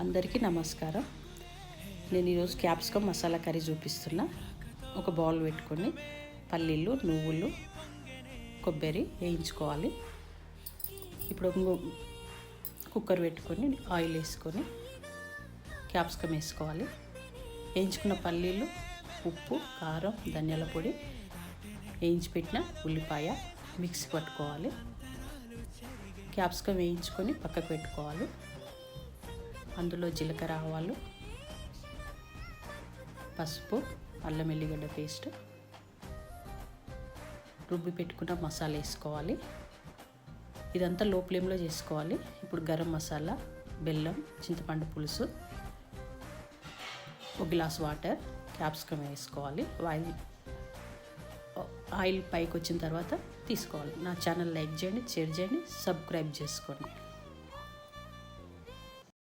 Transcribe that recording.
అందరికీ నమస్కారం. నేను ఈరోజు క్యాప్సికమ్ మసాలా కర్రీ చూపిస్తున్నా. ఒక బౌల్ పెట్టుకొని పల్లీలు, నువ్వులు, కొబ్బరి వేయించుకోవాలి. ఇప్పుడు కుక్కర్ పెట్టుకొని ఆయిల్ వేసుకొని క్యాప్సికమ్ వేసుకోవాలి. వేయించుకున్న పల్లీలు, ఉప్పు, కారం, ధనియాల పొడి, వేయించి పెట్టిన ఉల్లిపాయ మిక్సీ పట్టుకోవాలి. క్యాప్సికమ్ వేయించుకొని పక్కకు పెట్టుకోవాలి. అందులో జీలకర్ర, ఆవాలు, పసుపు, అల్లం ఎల్లిగడ్డ పేస్ట్, రుబ్బి పెట్టుకున్న మసాలా వేసుకోవాలి. ఇదంతా లో ఫ్లేమ్లో చేసుకోవాలి. ఇప్పుడు గరం మసాలా, బెల్లం, చింతపండు పులుసు, ఒక గ్లాస్ వాటర్, క్యాప్సికమ్ వేసుకోవాలి. ఆయిల్ పైకి వచ్చిన తర్వాత తీసుకోవాలి. నా ఛానల్ లైక్ చేయండి, షేర్ చేయండి, సబ్స్క్రైబ్ చేసుకోండి.